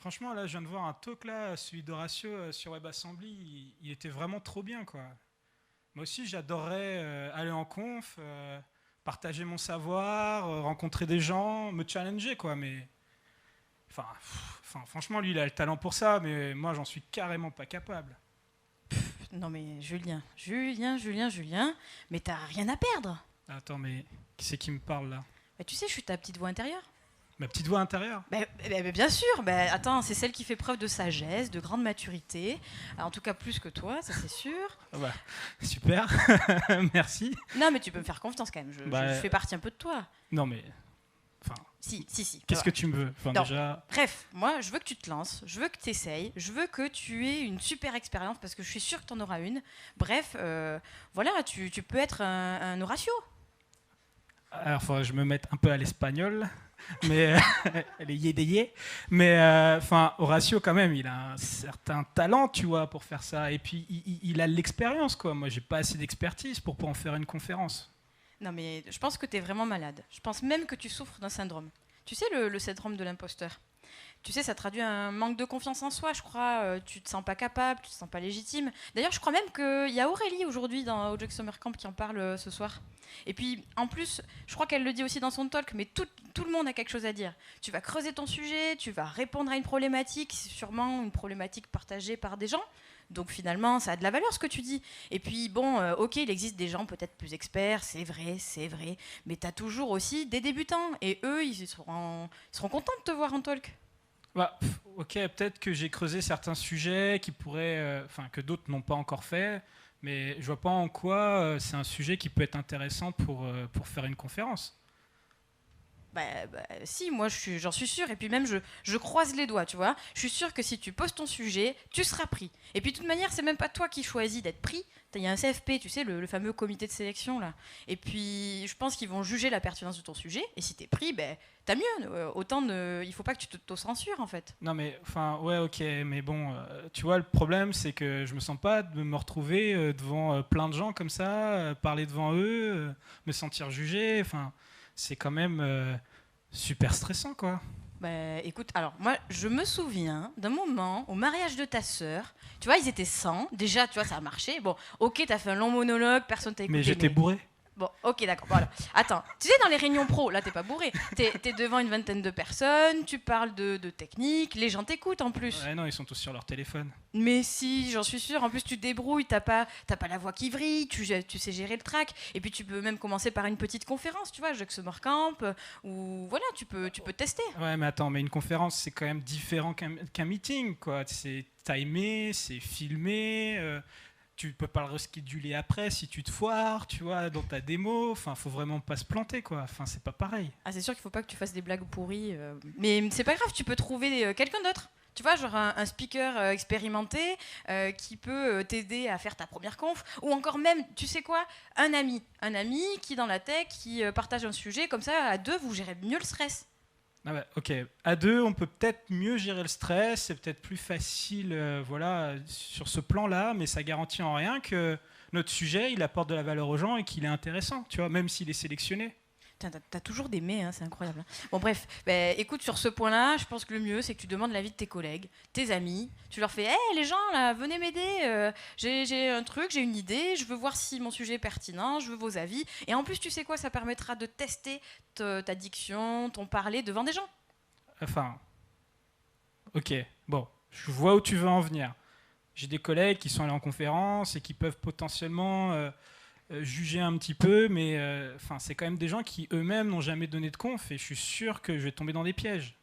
franchement, là, je viens de voir un talk, là, celui d'Horatio sur WebAssembly, il était vraiment trop bien, quoi. Moi aussi, j'adorerais aller en conf, partager mon savoir, rencontrer des gens, me challenger, quoi. Mais, franchement, lui, il a le talent pour ça, mais moi, j'en suis carrément pas capable. Non mais Julien, mais t'as rien à perdre. Attends, mais qui c'est qui me parle, là? Bah, tu sais, je suis ta petite voix intérieure. Ma petite voix intérieure? Bien sûr, attends, c'est celle qui fait preuve de sagesse, de grande maturité, en tout cas plus que toi, ça c'est sûr. Ah bah, super, merci. Non mais tu peux me faire confiance quand même, je fais partie un peu de toi. Non mais... Si. Qu'est-ce que tu me veux? Déjà... Bref, moi je veux que tu te lances, je veux que tu essayes, je veux que tu aies une super expérience parce que je suis sûre que tu en auras une. Bref, voilà, tu peux être un Horatio. Alors, il faudrait que je me mette un peu à l'espagnol, mais elle est yédéyé. Mais Horatio, quand même, il a un certain talent, tu vois, pour faire ça. Et puis, il a l'expérience, quoi. Moi, j'ai pas assez d'expertise pour en faire une conférence. Non, mais je pense que tu es vraiment malade. Je pense même que tu souffres d'un syndrome. Tu sais, le syndrome de l'imposteur. Tu sais, ça traduit un manque de confiance en soi, je crois. Tu te sens pas capable, tu te sens pas légitime. D'ailleurs, je crois même qu'il y a Aurélie aujourd'hui au Jack Summer Camp qui en parle ce soir. Et puis, en plus, je crois qu'elle le dit aussi dans son talk, mais tout le monde a quelque chose à dire. Tu vas creuser ton sujet, tu vas répondre à une problématique, c'est sûrement une problématique partagée par des gens. Donc finalement, ça a de la valeur ce que tu dis. Et puis bon, ok, il existe des gens peut-être plus experts, c'est vrai. Mais tu as toujours aussi des débutants. Et eux, ils seront contents de te voir en talk. Bah, ok, peut-être que j'ai creusé certains sujets qui pourraient, que d'autres n'ont pas encore fait, mais je vois pas en quoi c'est un sujet qui peut être intéressant pour faire une conférence. Si, moi j'en suis sûre. Et puis même, je croise les doigts, tu vois. Je suis sûre que si tu poses ton sujet, tu seras pris. Et puis de toute manière, c'est même pas toi qui choisis d'être pris. Il y a un CFP, tu sais, le fameux comité de sélection, là. Et puis, je pense qu'ils vont juger la pertinence de ton sujet. Et si t'es pris, t'as mieux. Il faut pas que tu t'auto-censures, en fait. Non, mais, ouais, ok, mais bon, tu vois, le problème, c'est que je me sens pas de me retrouver devant plein de gens comme ça, parler devant eux, me sentir jugé, c'est quand même super stressant, quoi. Écoute, alors moi je me souviens d'un moment au mariage de ta sœur, tu vois, ils étaient 100, déjà tu vois ça a marché, bon ok t'as fait un long monologue, personne t'a écouté. Mais j'étais bourré. Bon ok d'accord, voilà. Attends, tu sais dans les réunions pro, là t'es pas bourré, t'es devant une vingtaine de personnes, tu parles de technique, les gens t'écoutent en plus. Ouais non, ils sont tous sur leur téléphone. Mais si, j'en suis sûre, en plus tu te débrouilles, t'as pas la voix qui vrille, tu sais gérer le track, et puis tu peux même commencer par une petite conférence, tu vois, Jack Summer Camp, ou voilà, tu peux tester. Ouais mais attends, mais une conférence c'est quand même différent qu'un meeting, quoi. C'est timé, c'est filmé, tu peux pas le rescheduler après si tu te foires, tu vois, dans ta démo. Faut vraiment pas se planter, quoi. C'est pas pareil. Ah, c'est sûr qu'il faut pas que tu fasses des blagues pourries. Mais c'est pas grave, tu peux trouver quelqu'un d'autre. Tu vois, genre un speaker expérimenté qui peut t'aider à faire ta première conf. Ou encore même, tu sais quoi, un ami qui dans la tech, qui partage un sujet. Comme ça, à deux, vous gérez mieux le stress. Ah bah, ok, à deux, on peut peut-être mieux gérer le stress, c'est peut-être plus facile voilà, sur ce plan-là, mais ça garantit en rien que notre sujet, il apporte de la valeur aux gens et qu'il est intéressant, tu vois, même s'il est sélectionné. T'as toujours des mais, hein, c'est incroyable. Bon bref, écoute, sur ce point-là, je pense que le mieux, c'est que tu demandes l'avis de tes collègues, tes amis. Tu leur fais, hey, les gens, là, venez m'aider. J'ai un truc, j'ai une idée, je veux voir si mon sujet est pertinent, je veux vos avis. Et en plus, tu sais quoi, ça permettra de tester ta diction, ton parler devant des gens. Ok, bon, je vois où tu veux en venir. J'ai des collègues qui sont allés en conférence et qui peuvent potentiellement... juger un petit peu, mais c'est quand même des gens qui eux-mêmes n'ont jamais donné de conf et je suis sûr que je vais tomber dans des pièges.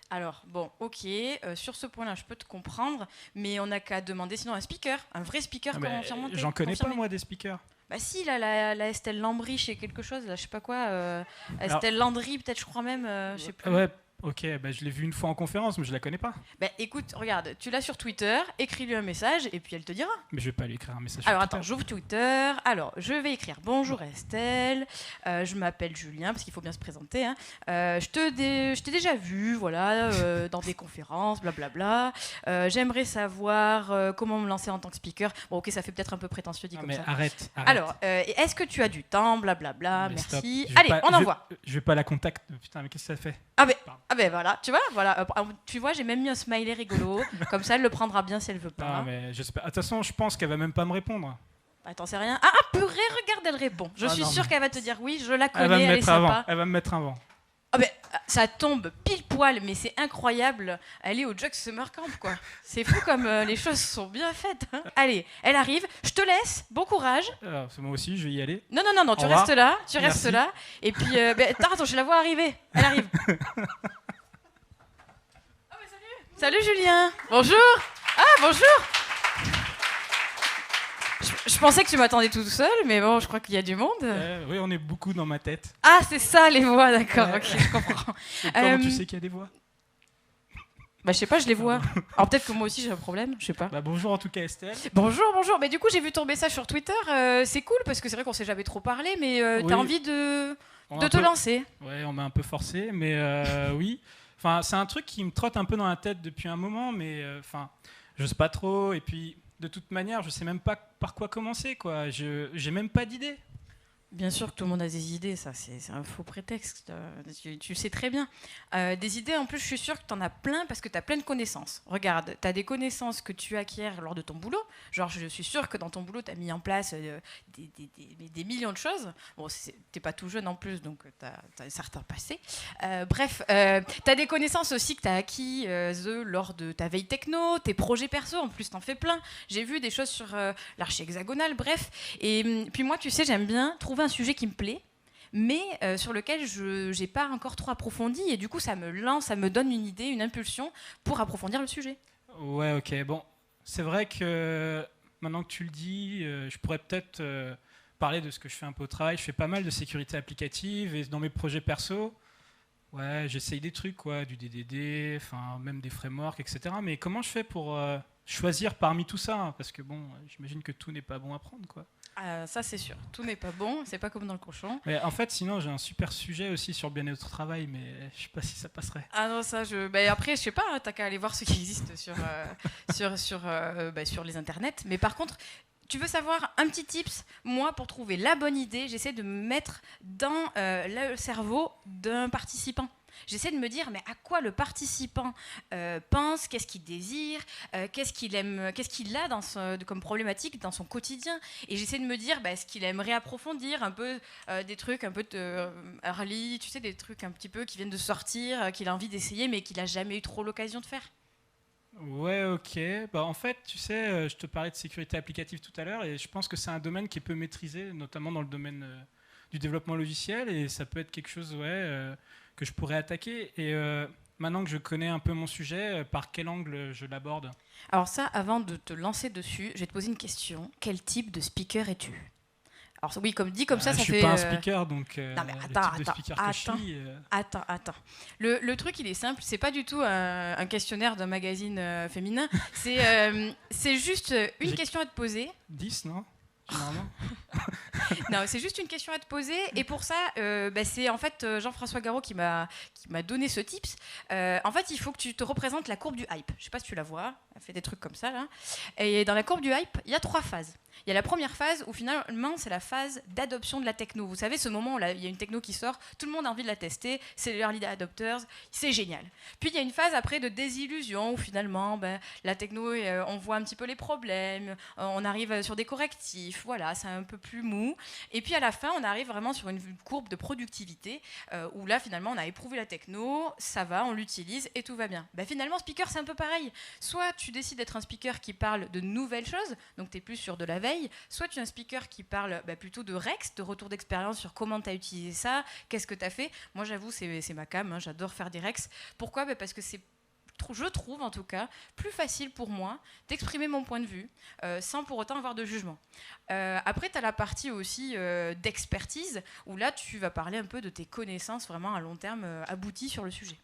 Alors, bon, ok, sur ce point-là, je peux te comprendre, mais on n'a qu'à demander sinon un vrai speaker confirmé. J'en connais pas, moi, des speakers. Bah si, là, la Estelle Landry chez quelque chose, là, je sais pas quoi, Estelle Landry, peut-être, je crois même, je sais plus. Ouais. Ok, je l'ai vue une fois en conférence, mais je la connais pas. Écoute, regarde, tu l'as sur Twitter, écris-lui un message et puis elle te dira. Mais je vais pas lui écrire un message. Alors attends, j'ouvre Twitter. Alors, je vais écrire bonjour Estelle. Je m'appelle Julien parce qu'il faut bien se présenter. Hein. Je t'ai déjà vu, voilà, dans des conférences, blablabla. J'aimerais savoir comment me lancer en tant que speaker. Bon, ok, ça fait peut-être un peu prétentieux dit comme ça. Arrête. Alors, est-ce que tu as du temps, blablabla. Merci. Allez, on envoie. Je vais pas la contacter. Putain, mais qu'est-ce que ça fait? Ah mais. Pardon. Ah ben voilà, tu vois, voilà. Tu vois, j'ai même mis un smiley rigolo. Comme ça, elle le prendra bien si elle veut pas. Non, mais j'espère. De toute façon, je pense qu'elle va même pas me répondre. Attends, c'est rien. Ah, purée, regarde, elle répond. Je suis non, sûre mais qu'elle va te dire oui, je la elle va connais, me elle est mettre avant. sympa. Elle va me mettre avant. Ah ben, ça tombe pile poil, mais c'est incroyable. Elle est au Jug Summer Camp, quoi. C'est fou comme les choses sont bien faites. Hein. Allez, elle arrive. Je te laisse. Bon courage. C'est moi aussi, je vais y aller. Non, non, non, non, tu Au revoir. restes là. Tu Merci. restes là. Et puis, attends, je la vois arriver. Elle arrive. Ah, mais salut. Salut, Julien. Bonjour. Ah, bonjour. Je pensais que tu m'attendais tout seul, mais bon, je crois qu'il y a du monde. Oui, on est beaucoup dans ma tête. Ah, c'est ça, les voix, d'accord. Ok, je comprends. Et comment tu sais qu'il y a des voix? Bah, je sais pas, je les vois. Alors peut-être que moi aussi j'ai un problème, je sais pas. Bah, bonjour en tout cas, Estelle. Bonjour, bonjour. Mais du coup, j'ai vu ton message sur Twitter. C'est cool parce que c'est vrai qu'on s'est jamais trop parlé, mais Oui. t'as envie de On a te un peu- lancer. Ouais, on m'a un peu forcé, mais oui. Enfin, c'est un truc qui me trotte un peu dans la tête depuis un moment, mais enfin, je sais pas trop. Et puis, de toute manière, je sais même pas par quoi commencer, quoi. J'ai même pas d'idée. Bien sûr que tout le monde a des idées, ça c'est un faux prétexte, tu le sais très bien. Des idées, en plus je suis sûre que tu en as plein parce que tu as plein de connaissances. Regarde, tu as des connaissances que tu acquiers lors de ton boulot, genre je suis sûre que dans ton boulot tu as mis en place des millions de choses. Bon, t'es pas tout jeune en plus, donc tu as un certain passé. Bref, tu as des connaissances aussi que tu as acquis lors de ta veille techno, tes projets perso, en plus tu en fais plein. J'ai vu des choses sur l'archi hexagonale, bref. Et puis moi, tu sais, j'aime bien trouver un sujet qui me plaît, mais sur lequel je n'ai pas encore trop approfondi, et du coup ça me lance, ça me donne une idée, une impulsion pour approfondir le sujet. Ouais, ok. Bon, c'est vrai que maintenant que tu le dis, je pourrais peut-être parler de ce que je fais un peu au travail. Je fais pas mal de sécurité applicative et dans mes projets perso, ouais, j'essaye des trucs, quoi, du DDD, enfin même des frameworks, etc. Mais comment je fais pour choisir parmi tout ça, hein, parce que bon, j'imagine que tout n'est pas bon à prendre, quoi. Ça c'est sûr, tout n'est pas bon, c'est pas comme dans le cochon. Mais en fait, sinon, j'ai un super sujet aussi sur le bien-être au travail, mais je sais pas si ça passerait. Ah non, ça après je sais pas, hein, t'as qu'à aller voir ce qui existe sur les internets. Mais par contre, tu veux savoir un petit tips? Moi, pour trouver la bonne idée, j'essaie de me mettre dans le cerveau d'un participant. J'essaie de me dire, mais à quoi le participant pense, qu'est-ce qu'il désire, qu'est-ce qu'il aime, qu'est-ce qu'il a comme problématique dans son quotidien. Et j'essaie de me dire, est-ce qu'il aimerait approfondir un peu des trucs un peu early, tu sais, des trucs un petit peu qui viennent de sortir, qu'il a envie d'essayer, mais qu'il n'a jamais eu trop l'occasion de faire. Ouais, ok. Bah, en fait, tu sais, je te parlais de sécurité applicative tout à l'heure, et je pense que c'est un domaine qui est peu maîtrisé, notamment dans le domaine du développement logiciel, et ça peut être quelque chose, ouais, que je pourrais attaquer. Et maintenant que je connais un peu mon sujet, par quel angle je l'aborde? Alors ça, avant de te lancer dessus, je vais te poser une question. Quel type de speaker es-tu? Alors oui, comme dit comme ça Je fait... suis pas un speaker, donc Non mais le attends, type de speaker que je suis, attends. Le truc, il est simple. C'est pas du tout un questionnaire d'un magazine féminin. C'est juste une question à te poser. 10, non? Généralement. Non, c'est juste une question à te poser. Et pour ça, c'est en fait Jean-François Garot qui m'a donné ce tips. En fait, il faut que tu te représentes la courbe du hype. Je sais pas si tu la vois. Elle fait des trucs comme ça, là. Et dans la courbe du hype, il y a 3 phases. Il y a la première phase où finalement c'est la phase d'adoption de la techno. Vous savez, ce moment où il y a une techno qui sort, tout le monde a envie de la tester, c'est les early adopters, c'est génial. Puis il y a une phase après de désillusion où finalement la techno, on voit un petit peu les problèmes, on arrive sur des correctifs, voilà, c'est un peu plus mou. Et puis à la fin, on arrive vraiment sur une courbe de productivité où là finalement on a éprouvé la techno, ça va, on l'utilise et tout va bien. Finalement, speaker c'est un peu pareil. Soit tu décides d'être un speaker qui parle de nouvelles choses, donc tu es plus sur de la veille, soit tu es un speaker qui parle plutôt de Rex, de retour d'expérience sur comment tu as utilisé ça, qu'est-ce que tu as fait. Moi j'avoue, c'est ma came, hein, j'adore faire des Rex. Pourquoi? Parce que je trouve en tout cas plus facile pour moi d'exprimer mon point de vue sans pour autant avoir de jugement. Après, tu as la partie aussi d'expertise où là tu vas parler un peu de tes connaissances vraiment à long terme abouties sur le sujet.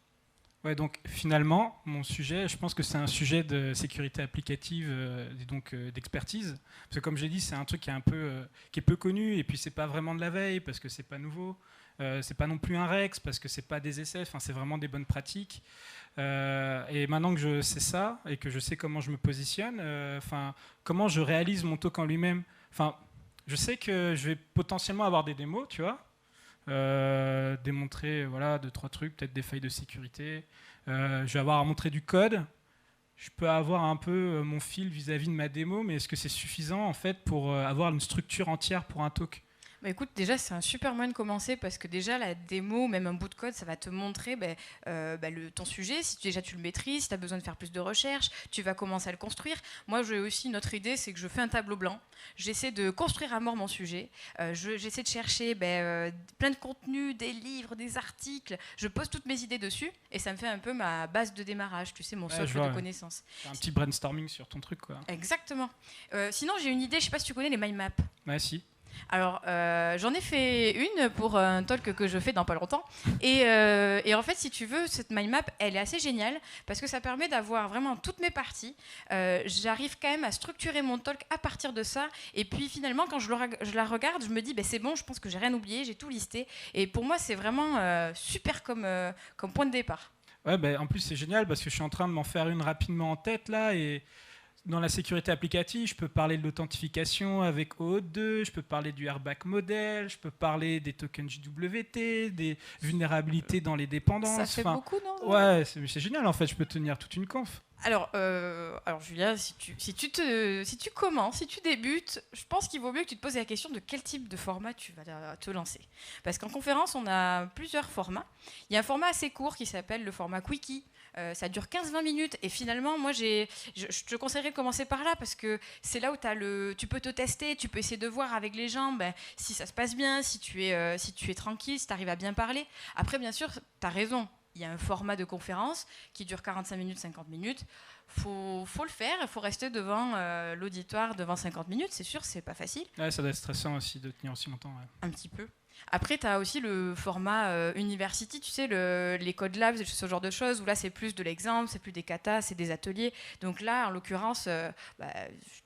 Ouais, donc finalement, mon sujet, je pense que c'est un sujet de sécurité applicative et donc d'expertise. Parce que comme j'ai dit, c'est un truc qui est peu connu, et puis c'est pas vraiment de la veille parce que c'est pas nouveau. C'est pas non plus un Rex parce que c'est pas des essais, c'est vraiment des bonnes pratiques. Et maintenant que je sais ça et que je sais comment je me positionne, comment je réalise mon talk en lui-même. Je sais que je vais potentiellement avoir des démos, tu vois. démontrer voilà, 2-3 trucs, peut-être des failles de sécurité. Je vais avoir à montrer du code. Je peux avoir un peu mon fil vis-à-vis de ma démo, mais est-ce que c'est suffisant en fait pour avoir une structure entière pour un talk? Bah écoute, déjà, c'est un super moyen de commencer parce que déjà, la démo, même un bout de code, ça va te montrer ton sujet. Si déjà tu le maîtrises, si tu as besoin de faire plus de recherches, tu vas commencer à le construire. Moi, j'ai aussi une autre idée, c'est que je fais un tableau blanc. J'essaie de construire à mort mon sujet. J'essaie de chercher plein de contenus, des livres, des articles. Je pose toutes mes idées dessus et ça me fait un peu ma base de démarrage, tu sais, mon Ouais, socle de connaissances. un petit brainstorming sur ton truc, quoi. Exactement. Sinon, j'ai une idée, je sais pas si tu connais les mind maps. Ouais, si. Alors, j'en ai fait une pour un talk que je fais dans pas longtemps. Et en fait, si tu veux, cette mind map, elle est assez géniale parce que ça permet d'avoir vraiment toutes mes parties. J'arrive quand même à structurer mon talk à partir de ça. Et puis finalement, quand je la regarde, je me dis, c'est bon, je pense que j'ai rien oublié, j'ai tout listé. Et pour moi, c'est vraiment super comme point de départ. Ouais, en plus, c'est génial parce que je suis en train de m'en faire une rapidement en tête là. Et dans la sécurité applicative, je peux parler de l'authentification avec OAuth2, je peux parler du airbag model, je peux parler des tokens JWT, des vulnérabilités dans les dépendances. Ça fait beaucoup, non? Ouais, c'est génial en fait, je peux tenir toute une conf. Alors Julia, si tu commences, si tu débutes, je pense qu'il vaut mieux que tu te poses la question de quel type de format tu vas te lancer. Parce qu'en conférence, on a plusieurs formats. Il y a un format assez court qui s'appelle le format Quickie. Ça dure 15-20 minutes et finalement, moi, je te conseillerais de commencer par là parce que c'est là où tu peux te tester, tu peux essayer de voir avec les gens si ça se passe bien, si tu es tranquille, si tu arrives à bien parler. Après, bien sûr, tu as raison. Il y a un format de conférence qui dure 45 minutes, 50 minutes. Faut le faire, il faut rester devant l'auditoire devant 50 minutes, c'est sûr, c'est pas facile. Ouais, ça doit être stressant aussi de tenir aussi longtemps. Ouais. Un petit peu. Après, tu as aussi le format University, tu sais, les Code Labs, ce genre de choses, où là, c'est plus de l'exemple, c'est plus des katas, c'est des ateliers. Donc là, en l'occurrence,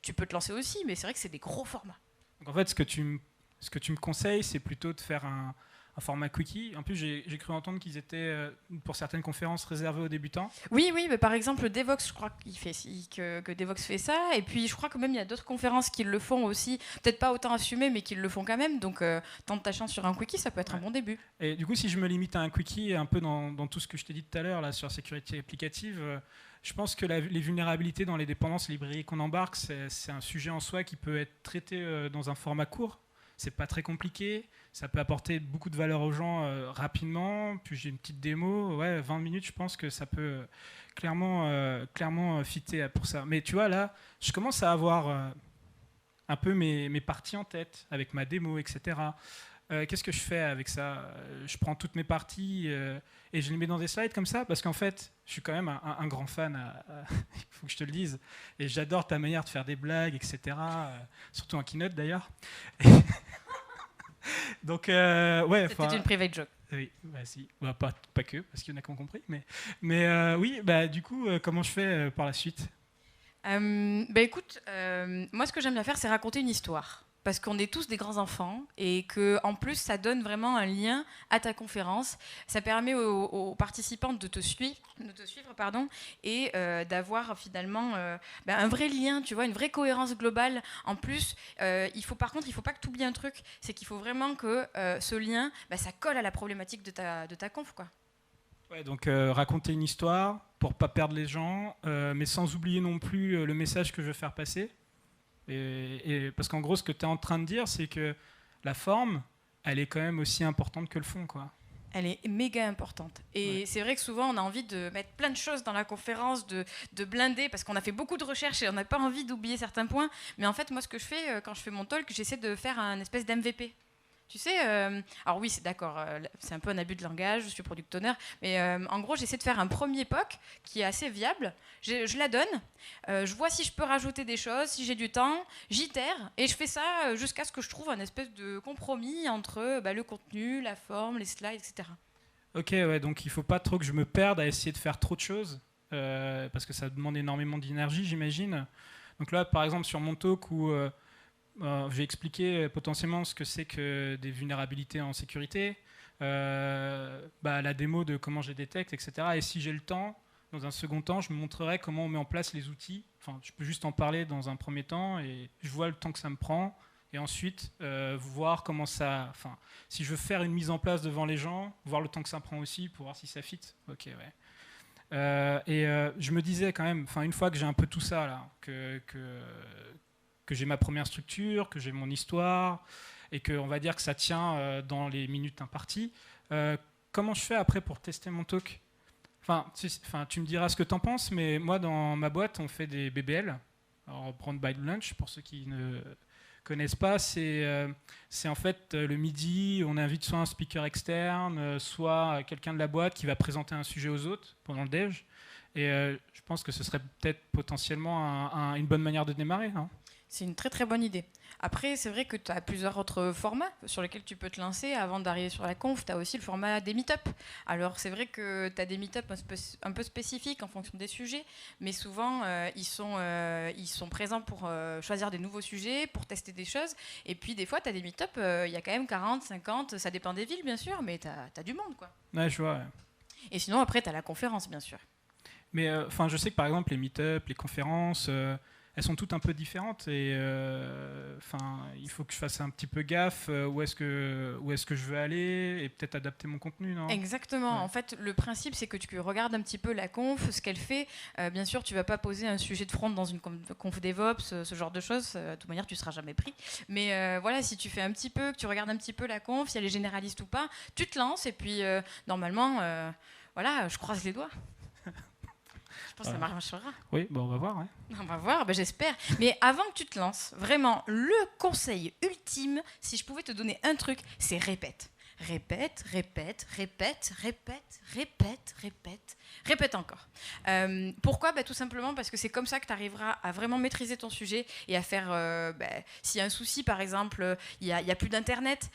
tu peux te lancer aussi, mais c'est vrai que c'est des gros formats. Donc en fait, ce que tu me conseilles, c'est plutôt de faire un format quickie. En plus, j'ai cru entendre qu'ils étaient, pour certaines conférences, réservés aux débutants. Oui, mais par exemple, Devox, je crois que Devox fait ça. Et puis, je crois que même il y a d'autres conférences qui le font aussi. Peut-être pas autant assumé, mais qui le font quand même. Donc, tente ta chance sur un quickie, ça peut être un bon début. Et du coup, si je me limite à un quickie, un peu dans tout ce que je t'ai dit tout à l'heure là, sur la sécurité applicative, je pense que les vulnérabilités dans les dépendances, les librairies qu'on embarque, c'est un sujet en soi qui peut être traité dans un format court. C'est pas très compliqué, ça peut apporter beaucoup de valeur aux gens rapidement. Puis j'ai une petite démo, 20 minutes, je pense que ça peut clairement fitter pour ça. Mais tu vois, là, je commence à avoir un peu mes parties en tête avec ma démo, etc. Qu'est-ce que je fais avec ça? Je prends toutes mes parties et je les mets dans des slides comme ça parce qu'en fait, je suis quand même un grand fan, il faut que je te le dise, et j'adore ta manière de faire des blagues, etc. Surtout en keynote d'ailleurs. Donc, C'était une private joke. Oui, si. Pas que, parce qu'il y en a qui ont compris. Mais oui, du coup, comment je fais par la suite? Écoute, moi ce que j'aime bien faire, c'est raconter une histoire. Parce qu'on est tous des grands enfants et que en plus ça donne vraiment un lien à ta conférence. Ça permet aux participants de te suivre, et d'avoir finalement un vrai lien, tu vois, une vraie cohérence globale. En plus, il faut pas que tu oublies un truc, c'est qu'il faut vraiment que ce lien, ça colle à la problématique de ta conf, quoi. Ouais, donc raconter une histoire pour pas perdre les gens, mais sans oublier non plus le message que je veux faire passer. Et parce qu'en gros, ce que tu es en train de dire, c'est que la forme, elle est quand même aussi importante que le fond, quoi. Elle est méga importante. Et c'est vrai que souvent, on a envie de mettre plein de choses dans la conférence, de blinder, parce qu'on a fait beaucoup de recherches et on n'a pas envie d'oublier certains points. Mais en fait, moi, ce que je fais quand je fais mon talk, j'essaie de faire un espèce d'MVP. Tu sais, alors oui, c'est d'accord, c'est un peu un abus de langage, je suis product owner, mais en gros, j'essaie de faire un premier POC qui est assez viable. Je la donne, je vois si je peux rajouter des choses, si j'ai du temps, j'itère, et je fais ça jusqu'à ce que je trouve un espèce de compromis entre le contenu, la forme, les slides, etc. Ok, ouais, donc il ne faut pas trop que je me perde à essayer de faire trop de choses, parce que ça demande énormément d'énergie, j'imagine. Donc là, par exemple, sur mon talk où j'ai expliqué potentiellement ce que c'est que des vulnérabilités en sécurité, la démo de comment je les détecte, etc. Et si j'ai le temps, dans un second temps, je me montrerai comment on met en place les outils. Enfin, je peux juste en parler dans un premier temps et je vois le temps que ça me prend. et ensuite voir comment ça... Enfin, si je veux faire une mise en place devant les gens, voir le temps que ça prend aussi pour voir si ça fit. Ok, ouais. Je me disais quand même, une fois que j'ai un peu tout ça, là, que j'ai ma première structure, que j'ai mon histoire, et qu'on va dire que ça tient dans les minutes imparties, comment je fais après pour tester mon talk? Tu me diras ce que tu en penses, mais moi, dans ma boîte, on fait des BBL. Alors, Brand by Lunch, pour ceux qui ne connaissent pas, c'est en fait le midi, on invite soit un speaker externe, soit quelqu'un de la boîte qui va présenter un sujet aux autres pendant le déj. Et je pense que ce serait peut-être potentiellement une bonne manière de démarrer. Hein. C'est une très très bonne idée. Après, c'est vrai que tu as plusieurs autres formats sur lesquels tu peux te lancer. Avant d'arriver sur la conf, tu as aussi le format des meet-up. Alors, c'est vrai que tu as des meet-up un peu spécifiques en fonction des sujets, mais souvent, ils sont présents pour choisir des nouveaux sujets, pour tester des choses. Et puis, des fois, tu as des meet-up, il y a quand même 40, 50, ça dépend des villes, bien sûr, mais tu as du monde, quoi. Ouais, je vois. Ouais. Et sinon, après, tu as la conférence, bien sûr. Mais je sais que, par exemple, les meet-up, les conférences... elles sont toutes un peu différentes et il faut que je fasse un petit peu gaffe où est-ce que je veux aller et peut-être adapter mon contenu, non? Exactement. Ouais. En fait, le principe, c'est que tu regardes un petit peu la conf, ce qu'elle fait. Bien sûr, tu vas pas poser un sujet de front dans une conf DevOps, ce genre de choses. De toute manière, tu seras jamais pris. Mais voilà, si tu fais un petit peu, que tu regardes un petit peu la conf, si elle est généraliste ou pas, tu te lances et puis normalement, voilà, je croise les doigts. Je pense que ça marchera. Oui, bon, on va voir. Ouais. On va voir, j'espère. Mais avant que tu te lances, vraiment, le conseil ultime, si je pouvais te donner un truc, c'est répète. Répète, répète, répète, répète, répète, répète, répète encore. Pourquoi ? Tout simplement parce que c'est comme ça que tu arriveras à vraiment maîtriser ton sujet et à faire... s'il y a un souci, par exemple, il y a plus d'internet,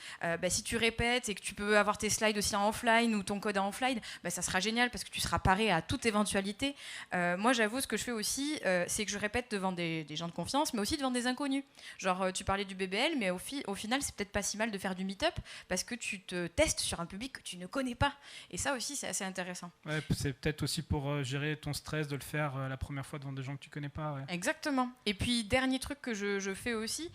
si tu répètes et que tu peux avoir tes slides aussi en offline ou ton code en offline, ça sera génial parce que tu seras paré à toute éventualité. Moi, j'avoue, ce que je fais aussi, c'est que je répète devant des gens de confiance, mais aussi devant des inconnus. Genre, tu parlais du BBL, mais au final, c'est peut-être pas si mal de faire du meet-up parce que tu te testes sur un public que tu ne connais pas. Et ça aussi, c'est assez intéressant. Ouais, c'est peut-être aussi pour gérer ton stress de le faire la première fois devant des gens que tu connais pas. Ouais. Exactement. Et puis, dernier truc que je fais aussi,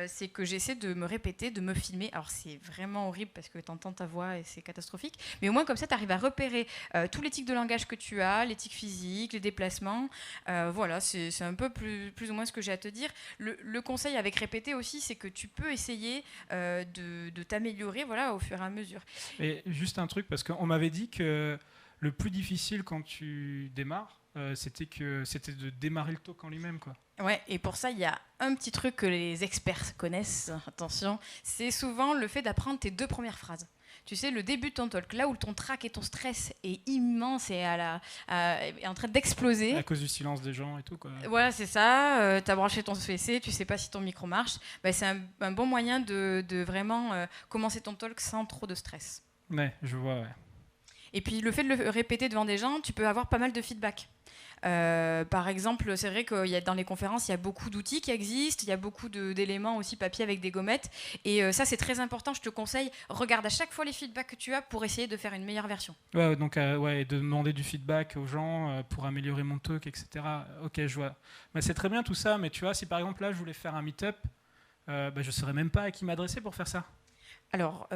c'est que j'essaie de me répéter, de me filmer. Alors, c'est vraiment horrible parce que tu entends ta voix et c'est catastrophique. Mais au moins, comme ça, tu arrives à repérer tous les tics de langage que tu as, les tics physiques, les déplacements. Voilà, c'est un peu plus ou moins ce que j'ai à te dire. Le conseil avec répéter aussi, c'est que tu peux essayer de t'améliorer au fur et à mesure. Et juste un truc, parce qu'on m'avait dit que le plus difficile quand tu démarres, c'était de démarrer le talk en lui-même, quoi. Ouais, et pour ça, il y a un petit truc que les experts connaissent, attention, c'est souvent le fait d'apprendre tes 2 premières phrases. Tu sais, le début de ton talk, là où ton trac et ton stress est immense et est en train d'exploser. À cause du silence des gens et tout, quoi. Voilà, c'est ça. Tu as branché ton PC, tu sais pas si ton micro marche. C'est un bon moyen de vraiment commencer ton talk sans trop de stress. Ouais, je vois, ouais. Et puis, le fait de le répéter devant des gens, tu peux avoir pas mal de feedback. Par exemple, c'est vrai que dans les conférences, il y a beaucoup d'outils qui existent, il y a beaucoup d'éléments aussi papier avec des gommettes. Et ça, c'est très important, je te conseille. Regarde à chaque fois les feedbacks que tu as pour essayer de faire une meilleure version. Ouais, donc et de demander du feedback aux gens pour améliorer mon talk, etc. Ok, je vois. C'est très bien tout ça, mais tu vois, si par exemple là, je voulais faire un meet-up, je ne saurais même pas à qui m'adresser pour faire ça. Alors,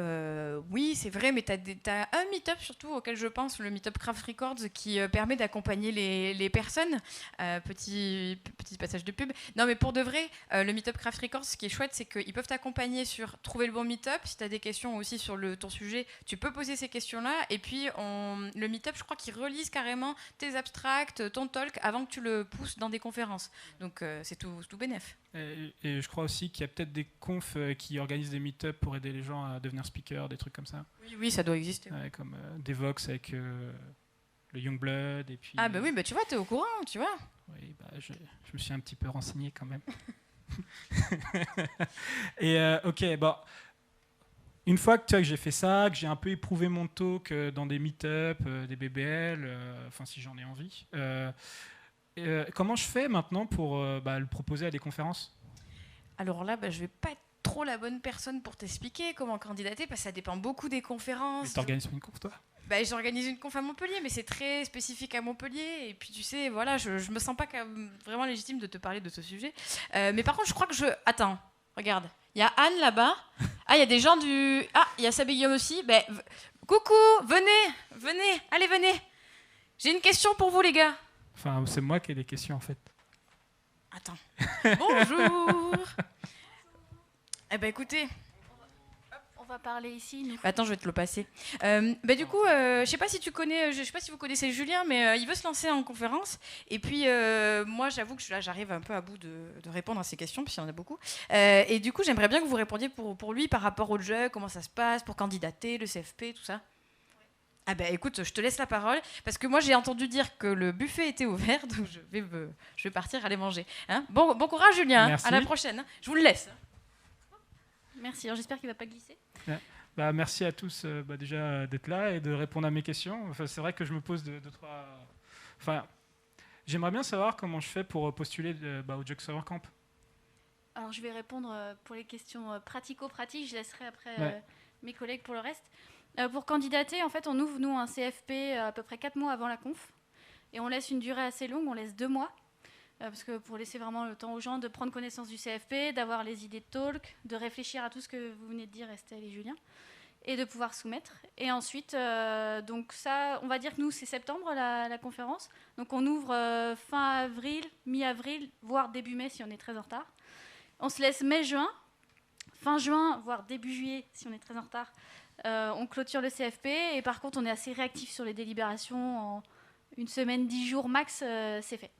oui, c'est vrai, mais tu as un meet-up surtout auquel je pense, le meet-up Craft Records, qui permet d'accompagner les personnes. Petit passage de pub. Non, mais pour de vrai, le meet-up Craft Records, ce qui est chouette, c'est qu'ils peuvent t'accompagner sur trouver le bon meet-up. Si tu as des questions aussi sur ton sujet, tu peux poser ces questions-là. Et puis, le meet-up, je crois qu'ils relisent carrément tes abstracts, ton talk, avant que tu le pousses dans des conférences. Donc, c'est tout bénef. Et je crois aussi qu'il y a peut-être des confs qui organisent des meet-up pour aider les gens à devenir speaker, des trucs comme ça. Oui, ça doit exister. Ouais, comme Devox avec le Youngblood. Et puis, ah, oui, tu vois, t'es au courant, tu vois. Oui, je me suis un petit peu renseigné quand même. Et ok, une fois que j'ai fait ça, que j'ai un peu éprouvé mon talk dans des meet-up, des BBL, si j'en ai envie. Comment je fais maintenant pour le proposer à des conférences ? Alors là, je vais pas être trop la bonne personne pour t'expliquer comment candidater, parce que ça dépend beaucoup des conférences. Tu organises une conf, toi ? J'organise une conf à Montpellier, mais c'est très spécifique à Montpellier. Et puis tu sais, voilà, je me sens pas vraiment légitime de te parler de ce sujet. Mais par contre, je crois que Attends, regarde, Il y a Anne là-bas. Ah, il y a des gens du... Ah, il y a Sabé Guillaume aussi. Ben, coucou, venez, allez, venez. J'ai une question pour vous, les gars. Enfin, c'est moi qui ai des questions en fait. Attends. Bonjour. Eh ben, écoutez... On va parler ici, nous. Attends, je vais te le passer. Du coup, je sais pas si tu connais, je sais pas si vous connaissez Julien, mais il veut se lancer en conférence. Et puis, moi, j'avoue que là, j'arrive un peu à bout de répondre à ces questions, puisqu'il y en a beaucoup. Et du coup, j'aimerais bien que vous répondiez pour lui par rapport au jeu, comment ça se passe, pour candidater, le CFP, tout ça. Ah ben, écoute, je te laisse la parole, parce que moi, j'ai entendu dire que le buffet était ouvert, donc je vais partir aller manger. Hein, bon courage, Julien. Merci. À la prochaine. Hein. Je vous le laisse. Merci, alors j'espère qu'il ne va pas glisser. Bah, merci à tous déjà d'être là et de répondre à mes questions. Enfin, c'est vrai que je me pose deux, trois... Enfin, j'aimerais bien savoir comment je fais pour postuler au Jug Summer Camp. Alors je vais répondre pour les questions pratico-pratiques, je laisserai après mes collègues pour le reste. Pour candidater, en fait, on ouvre nous un CFP à peu près 4 mois avant la conf. Et on laisse une durée assez longue, on laisse 2 mois. Parce que pour laisser vraiment le temps aux gens de prendre connaissance du CFP, d'avoir les idées de talk, de réfléchir à tout ce que vous venez de dire, Estelle et Julien, et de pouvoir soumettre. Et ensuite, donc ça, on va dire que nous, c'est septembre la conférence. Donc on ouvre fin avril, mi-avril, voire début mai si on est très en retard. On se laisse mai-juin, fin juin, voire début juillet si on est très en retard. On clôture le CFP et par contre, on est assez réactif sur les délibérations. En une semaine, 10 jours max, c'est fait.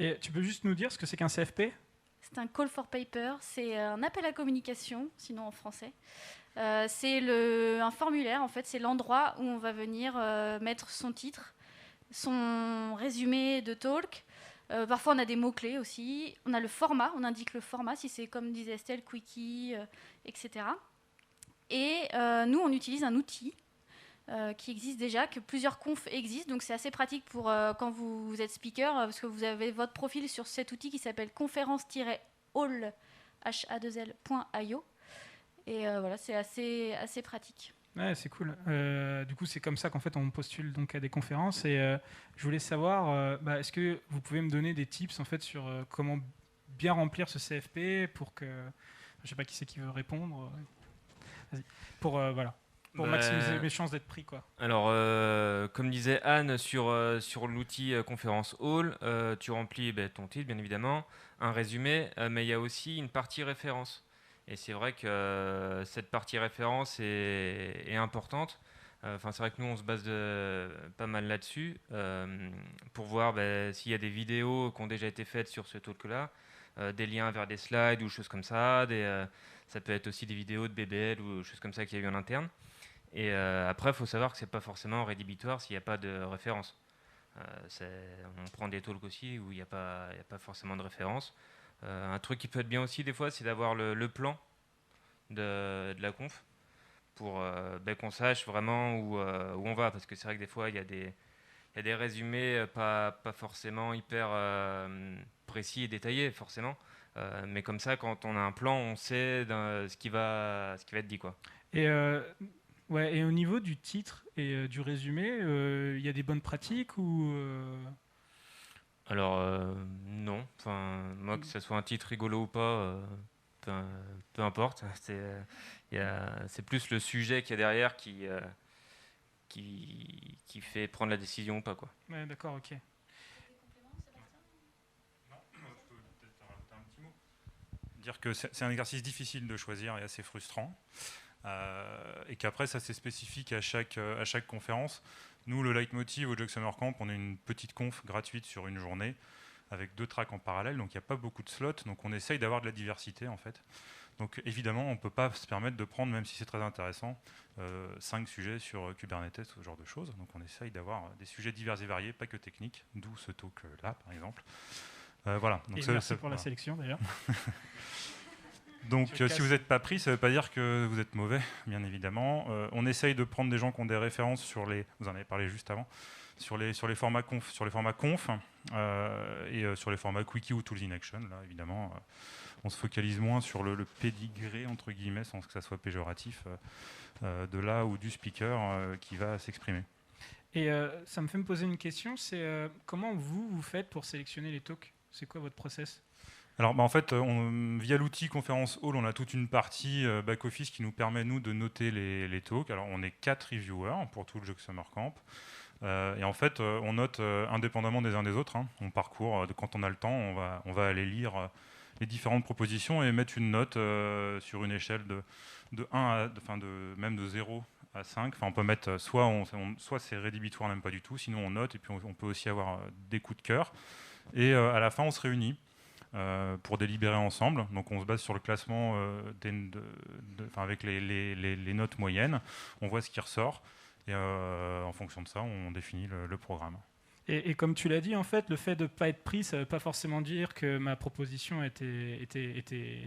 Et tu peux juste nous dire ce que c'est qu'un CFP ? C'est un call for paper, c'est un appel à communication, sinon en français. C'est un formulaire, en fait, c'est l'endroit où on va venir mettre son titre, son résumé de talk. Parfois, on a des mots-clés aussi. On a le format, on indique le format, si c'est comme disait Estelle, Quickie, etc. Et nous, on utilise un outil qui existe déjà, que plusieurs confs existent. Donc c'est assez pratique pour quand vous êtes speaker, parce que vous avez votre profil sur cet outil qui s'appelle conférence-hall.io. Et voilà, c'est assez pratique. Ouais, c'est cool. Du coup, c'est comme ça qu'en fait on postule donc à des conférences. Et je voulais savoir, est-ce que vous pouvez me donner des tips en fait sur comment bien remplir ce CFP pour que, je sais pas qui c'est qui veut répondre. Vas-y. Pour maximiser mes chances d'être pris, quoi. Alors, comme disait Anne, sur l'outil Conférence Hall, tu remplis ton titre, bien évidemment, un résumé, mais il y a aussi une partie référence. Et c'est vrai que cette partie référence est importante. C'est vrai que nous, on se base pas mal là-dessus pour voir s'il y a des vidéos qui ont déjà été faites sur ce talk-là, des liens vers des slides ou choses comme ça. Ça peut être aussi des vidéos de BBL ou choses comme ça qu'il y a eu en interne. Et après, il faut savoir que ce n'est pas forcément rédhibitoire s'il n'y a pas de référence. On prend des talks aussi où il n'y a pas forcément de référence. Un truc qui peut être bien aussi des fois, c'est d'avoir le plan de la conf pour qu'on sache vraiment où on va. Parce que c'est vrai que des fois, il y a des résumés pas forcément hyper précis et détaillés, forcément. Mais comme ça, quand on a un plan, on sait ce qui va être dit, quoi. Et et au niveau du titre et du résumé, il y a des bonnes pratiques ou Alors, non. Moi, que ce soit un titre rigolo ou pas, peu importe. C'est plus le sujet qu'il y a derrière qui fait prendre la décision ou pas, quoi. Ouais, d'accord, ok. Dire que c'est un exercice difficile de choisir et assez frustrant. Et qu'après, ça c'est spécifique à chaque conférence. Nous, le leitmotiv au Jug Summer Camp, on a une petite conf gratuite sur une journée avec 2 tracks en parallèle, donc il n'y a pas beaucoup de slots, donc on essaye d'avoir de la diversité en fait. Donc évidemment, on ne peut pas se permettre de prendre, même si c'est très intéressant, 5 sujets sur Kubernetes, ce genre de choses. Donc on essaye d'avoir des sujets divers et variés, pas que techniques, d'où ce talk-là par exemple. Voilà. Donc et merci pour la sélection d'ailleurs. Donc si vous n'êtes pas pris, ça ne veut pas dire que vous êtes mauvais, bien évidemment. On essaye de prendre des gens qui ont des références sur vous en avez parlé juste avant, sur les formats conf, et sur les formats Quickie ou Tools in Action. Là, évidemment, on se focalise moins sur le pédigré, entre guillemets, sans que ça soit péjoratif, de là ou du speaker qui va s'exprimer. Et ça me fait me poser une question, c'est comment vous faites pour sélectionner les talks ? C'est quoi votre process ? Alors, en fait, via l'outil Conference Hall, on a toute une partie back-office qui nous permet, nous, de noter les talks. Alors, on est 4 reviewers pour tout le Jeux Summer Camp. Et en fait, on note indépendamment des uns des autres. Hein. On parcourt, quand on a le temps, on va aller lire les différentes propositions et mettre une note sur une échelle de 1 à, même de 0 à 5. Enfin, on peut mettre soit c'est rédhibitoire, même pas du tout, sinon on note, et puis on peut aussi avoir des coups de cœur. Et à la fin, on se réunit pour délibérer ensemble. Donc on se base sur le classement avec les notes moyennes. On voit ce qui ressort. Et en fonction de ça, on définit le programme. Et comme tu l'as dit, en fait, le fait de ne pas être pris, ça ne veut pas forcément dire que ma proposition était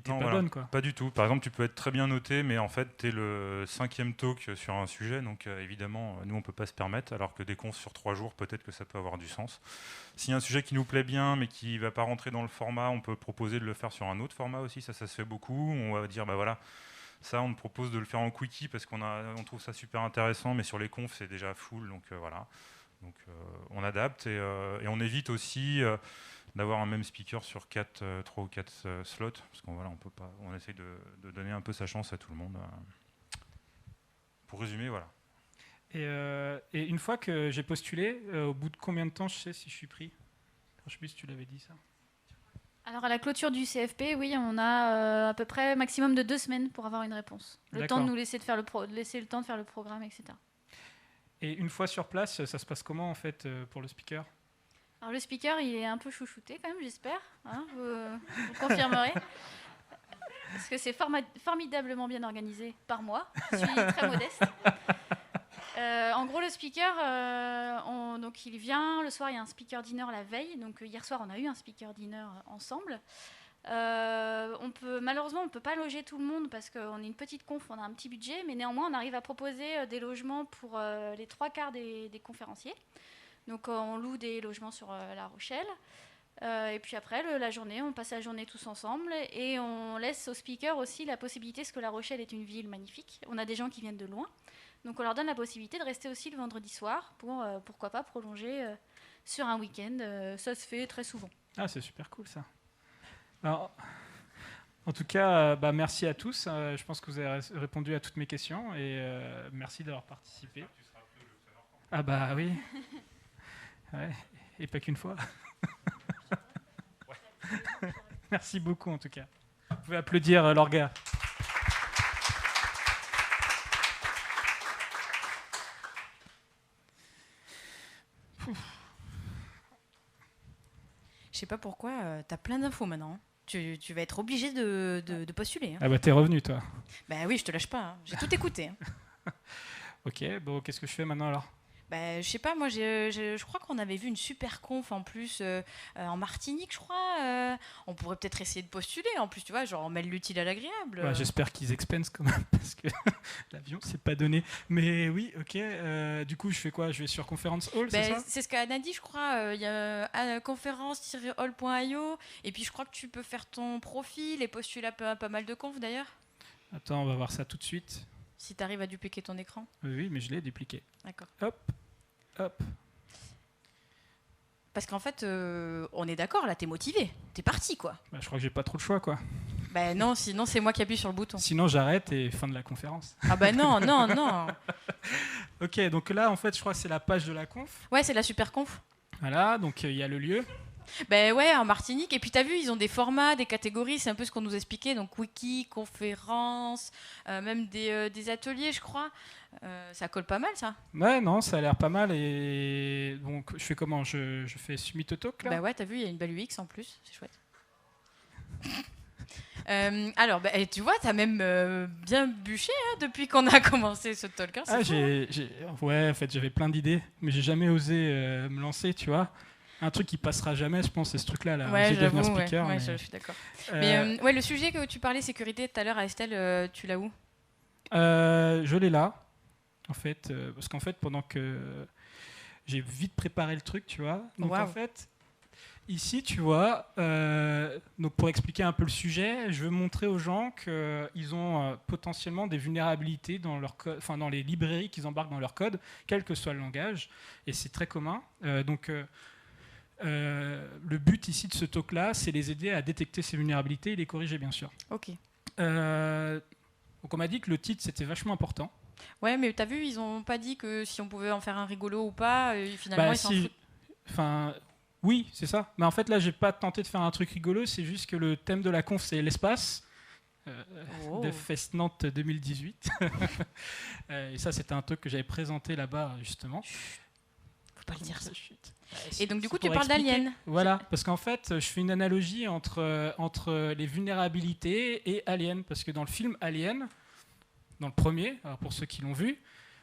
non, pas bonne, quoi. Pas du tout. Par exemple, tu peux être très bien noté, mais en fait, tu es le 5e talk sur un sujet. Donc évidemment, nous, on ne peut pas se permettre, alors que des confs sur 3 jours, peut-être que ça peut avoir du sens. S'il y a un sujet qui nous plaît bien, mais qui ne va pas rentrer dans le format, on peut proposer de le faire sur un autre format aussi. Ça se fait beaucoup. On va dire, bah voilà, ça, on propose de le faire en quickie parce qu'on trouve ça super intéressant, mais sur les confs, c'est déjà full. Donc voilà. Donc on adapte et on évite aussi d'avoir un même speaker sur 3 ou 4 slots, parce on essaye de donner un peu sa chance à tout le monde. Pour résumer, voilà. Et une fois que j'ai postulé, au bout de combien de temps je sais si je suis pris? Je ne sais plus si tu l'avais dit ça. Alors à la clôture du CFP, oui, on a à peu près maximum de 2 semaines pour avoir une réponse. Le temps de nous laisser laisser le temps de faire le programme, etc. Et une fois sur place, ça se passe comment en fait pour le speaker? Alors le speaker, il est un peu chouchouté quand même, j'espère. Hein, vous confirmerez. Parce que c'est formidablement bien organisé par moi. Je suis très modeste. En gros, le speaker, donc il vient. Le soir, il y a un speaker dinner la veille. Donc hier soir, on a eu un speaker dinner ensemble. Malheureusement, on ne peut pas loger tout le monde parce qu'on est une petite conf, on a un petit budget, mais néanmoins, on arrive à proposer des logements pour les 3/4 des conférenciers. Donc, on loue des logements sur La Rochelle. Et puis après, la journée, on passe la journée tous ensemble et on laisse aux speakers aussi la possibilité, parce que La Rochelle est une ville magnifique. On a des gens qui viennent de loin. Donc, on leur donne la possibilité de rester aussi le vendredi soir pour, pourquoi pas, prolonger sur un week-end. Ça se fait très souvent. Ah, c'est super cool ça. Alors, en tout cas, merci à tous. Je pense que vous avez répondu à toutes mes questions et merci d'avoir participé. Ah bah oui. Ouais, et pas qu'une fois. Merci beaucoup en tout cas. Vous pouvez applaudir Lorga. Je sais pas pourquoi, tu as plein d'infos maintenant. Tu vas être obligé de postuler. Hein. Ah bah t'es revenu toi. Bah oui, je te lâche pas. Hein. J'ai tout écouté. Hein. Ok, bon qu'est-ce que je fais maintenant alors? Bah, je sais pas, moi je crois qu'on avait vu une super conf en plus en Martinique, je crois. On pourrait peut-être essayer de postuler en plus, tu vois, genre on mêle l'utile à l'agréable. Bah, j'espère qu'ils expensent quand même parce que l'avion c'est pas donné. Mais oui, ok. Du coup, je fais quoi? Je vais sur Conference Hall, c'est ça? C'est ce qu'Anne a dit, je crois. Il y a conférence-hall.io et puis je crois que tu peux faire ton profil et postuler à pas mal de confs d'ailleurs. Attends, on va voir ça tout de suite. Si tu arrives à dupliquer ton écran. Oui, mais je l'ai dupliqué. D'accord. Hop. Parce qu'en fait, on est d'accord, là, t'es motivé. T'es parti, quoi. Bah, je crois que j'ai pas trop le choix, quoi. Bah non, sinon c'est moi qui appuie sur le bouton. Sinon, j'arrête et fin de la conférence. Ah bah non. Ok, donc là, en fait, je crois que c'est la page de la conf. Ouais, c'est la super conf. Voilà, donc il y a le lieu. Ben ouais, en Martinique. Et puis t'as vu, ils ont des formats, des catégories, c'est un peu ce qu'on nous expliquait. Donc wiki, conférences, même des ateliers, je crois. Ça colle pas mal, ça. Ouais, non, ça a l'air pas mal. Et donc, je fais comment? Je fais Submit to Talk, là? Bah ouais, t'as vu, il y a une belle UX en plus, c'est chouette. Alors, tu vois, t'as même bien bûché hein, depuis qu'on a commencé ce talk. Hein, ouais, en fait, j'avais plein d'idées, mais j'ai jamais osé me lancer, tu vois. Un truc qui passera jamais, je pense, c'est ce truc-là. Là. Ouais, devenir speaker. Ouais, je suis d'accord. Mais ouais, le sujet que tu parlais, sécurité, tout à l'heure, à Estelle, tu l'as où? Je l'ai là, en fait, parce qu'en fait, pendant que j'ai vite préparé le truc, tu vois. Donc en fait, ici, tu vois, donc pour expliquer un peu le sujet, je veux montrer aux gens qu'ils ont potentiellement des vulnérabilités dans leur code, enfin dans les librairies qu'ils embarquent dans leur code, quel que soit le langage, et c'est très commun. Le but ici de ce talk-là, c'est les aider à détecter ces vulnérabilités et les corriger, bien sûr. Ok. Donc on m'a dit que le titre, c'était vachement important. Ouais, mais t'as vu, ils ont pas dit que si on pouvait en faire un rigolo ou pas, finalement ils s'en foutent. Enfin, oui, c'est ça. Mais en fait, là, j'ai pas tenté de faire un truc rigolo, c'est juste que le thème de la conf, c'est l'espace. De Festnante 2018. Et ça, c'était un truc que j'avais présenté là-bas, justement. Faut pas le dire ça. Et donc, du coup, tu parles d'aliens. Voilà, parce qu'en fait, je fais une analogie entre les vulnérabilités et Alien. Parce que dans le film Alien, dans le premier, alors pour ceux qui l'ont vu,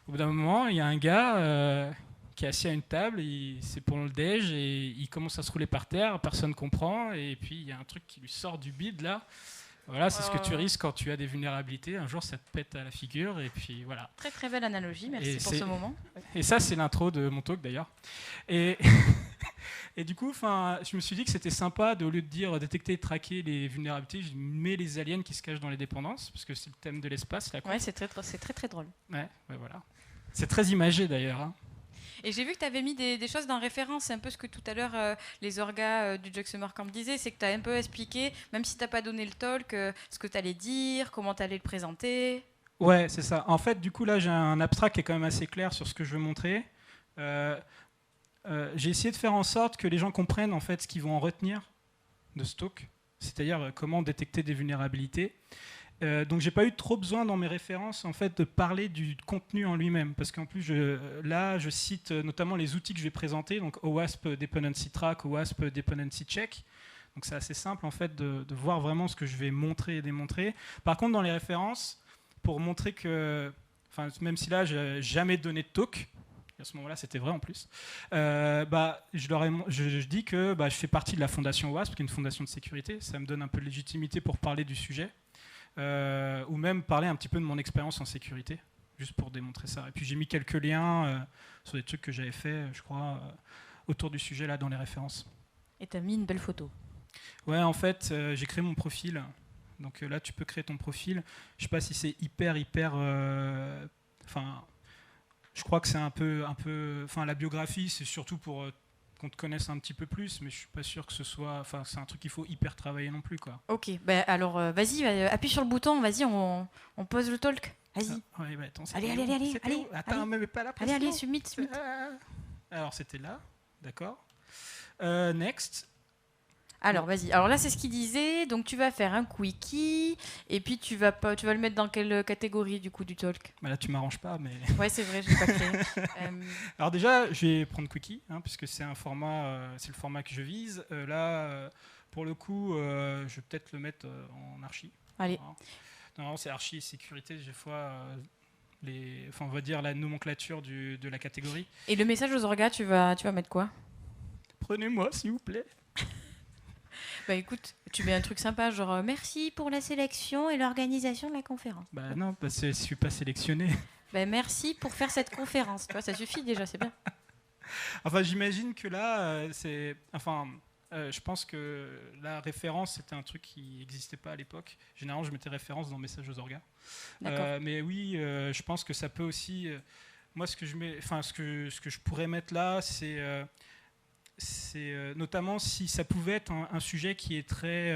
au bout d'un moment, il y a un gars qui est assis à une table, c'est pour le déj, et il commence à se rouler par terre, personne comprend, et puis il y a un truc qui lui sort du bide, là. Voilà, c'est ce que tu risques quand tu as des vulnérabilités. Un jour, ça te pète à la figure, et puis voilà. Très très belle analogie, merci pour ce moment. Et ça, c'est l'intro de mon talk d'ailleurs. Et du coup, je me suis dit que c'était sympa, au lieu de dire détecter et traquer les vulnérabilités, je mets les aliens qui se cachent dans les dépendances, parce que c'est le thème de l'espace. Ouais, c'est très très drôle. Ouais, voilà. C'est très imagé d'ailleurs. Hein. Et j'ai vu que tu avais mis des choses dans référence. C'est un peu ce que tout à l'heure les orgas du Jug Summer Camp disaient, c'est que tu as un peu expliqué, même si tu n'as pas donné le talk, ce que tu allais dire, comment tu allais le présenter. Ouais, c'est ça. En fait, du coup, là, j'ai un abstract qui est quand même assez clair sur ce que je veux montrer. J'ai essayé de faire en sorte que les gens comprennent en fait ce qu'ils vont en retenir de ce talk, c'est-à-dire comment détecter des vulnérabilités. Donc j'ai pas eu trop besoin dans mes références en fait de parler du contenu en lui-même, parce qu'en plus je cite notamment les outils que je vais présenter, donc OWASP Dependency Track, OWASP Dependency Check. Donc c'est assez simple en fait de voir vraiment ce que je vais montrer et démontrer. Par contre dans les références, pour montrer que, même si là j'ai jamais donné de talk, à ce moment-là c'était vrai en plus, je dis que je fais partie de la fondation OWASP, qui est une fondation de sécurité. Ça me donne un peu de légitimité pour parler du sujet. Ou même parler un petit peu de mon expérience en sécurité, juste pour démontrer ça. Et puis j'ai mis quelques liens sur des trucs que j'avais fait, je crois, autour du sujet là dans les références. Et tu as mis une belle photo. Ouais, en fait, j'ai créé mon profil. Donc là, tu peux créer ton profil. Je sais pas si c'est hyper. Je crois que c'est un peu. La biographie, c'est surtout pour qu'on te connaisse un petit peu plus, mais je suis pas sûr que ce soit. C'est un truc qu'il faut hyper travailler non plus, quoi. Ok, alors vas-y, appuie sur le bouton, vas-y, on pose le talk. Vas-y. Ouais, attends, allez. Attends, mais pas la pression. Allez, submit. Alors c'était là, d'accord. Next. Alors vas-y. Alors là, c'est ce qu'il disait. Donc tu vas faire un quickie, et puis tu vas le mettre dans quelle catégorie du coup du talk? Là, tu m'arranges pas, mais. Ouais, c'est vrai, je l'ai pas créé. Alors déjà, je vais prendre quickie, puisque c'est un format, c'est le format que je vise. Pour le coup, je vais peut-être le mettre en archi. Allez. Non, c'est archi et sécurité. Des fois, on va dire la nomenclature de la catégorie. Et le message aux orgas, tu vas mettre quoi? Prenez-moi, s'il vous plaît. Écoute, tu mets un truc sympa, genre merci pour la sélection et l'organisation de la conférence. Non, parce que je suis pas sélectionné. Merci pour faire cette conférence. Tu vois, ça suffit déjà, c'est bien. J'imagine que là, je pense que la référence, c'était un truc qui n'existait pas à l'époque. Généralement, je mettais référence dans Message aux orgas. Mais oui, je pense que ça peut aussi. Moi, ce que je pourrais mettre là, c'est notamment si ça pouvait être un sujet qui est très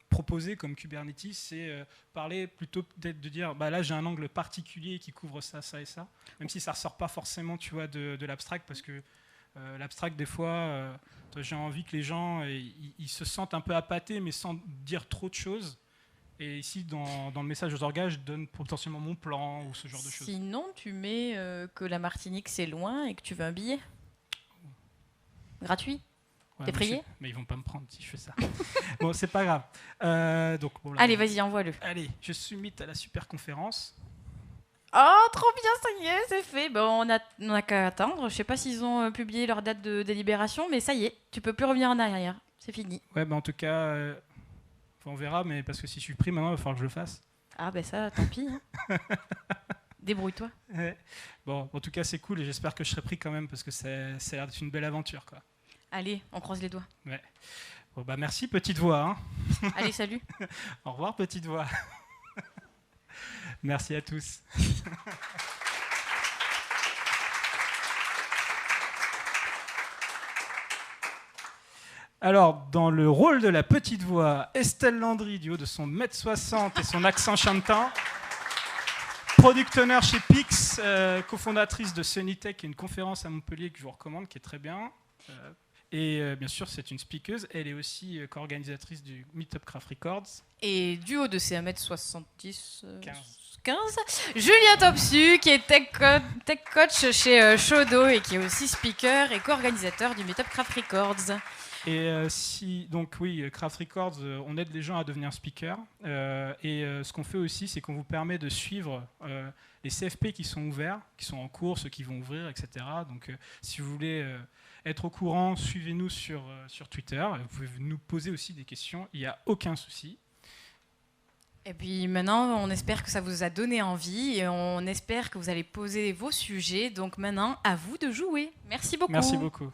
proposé comme Kubernetes, c'est parler plutôt peut-être de dire là j'ai un angle particulier qui couvre ça, ça et ça, même si ça ressort pas forcément, tu vois, de l'abstract, parce que l'abstract des fois j'ai envie que les gens ils se sentent un peu appâtés mais sans dire trop de choses. Et ici, dans le message aux orgas, je donne potentiellement mon plan ou ce genre de choses. Sinon, tu mets que la Martinique, c'est loin et que tu veux un billet gratuit. T'es prié? Mais ils vont pas me prendre si je fais ça. Bon, c'est pas grave. Allez, vas-y, envoie-le. Allez, je submit à la super conférence. Oh, trop bien, ça y est, c'est fait. On a qu'à attendre. Je sais pas s'ils ont publié leur date de délibération, mais ça y est, tu peux plus revenir en arrière. C'est fini. Ouais, en tout cas... on verra, mais parce que si je suis pris maintenant, il va falloir que je le fasse. Ah ça, tant pis. Débrouille-toi. Ouais. Bon, en tout cas, c'est cool et j'espère que je serai pris quand même parce que ça a l'air d'être une belle aventure, quoi. Allez, on croise les doigts. Ouais. Bon, merci, petite voix. Allez, salut. Au revoir, petite voix. Merci à tous. Alors, dans le rôle de la petite voix, Estelle Landry, du haut de son 1m60 et son accent chantant. Product owner chez Pix, cofondatrice de Sunnytech, une conférence à Montpellier que je vous recommande, qui est très bien. Et bien sûr, c'est une speakeuse. Elle est aussi co-organisatrice du Meetup Craft Records. Et du haut de ses 1m70... 15. Julien Topsu, qui est tech coach chez Shodo et qui est aussi speaker et co-organisateur du Meetup Craft Records. Et donc oui, Craft Records, on aide les gens à devenir speakers. Ce qu'on fait aussi, c'est qu'on vous permet de suivre les CFP qui sont ouverts, qui sont en cours, ceux qui vont ouvrir, etc. Donc si vous voulez être au courant, suivez-nous sur Twitter. Vous pouvez nous poser aussi des questions, il n'y a aucun souci. Et puis maintenant, on espère que ça vous a donné envie et on espère que vous allez poser vos sujets. Donc maintenant, à vous de jouer. Merci beaucoup. Merci beaucoup.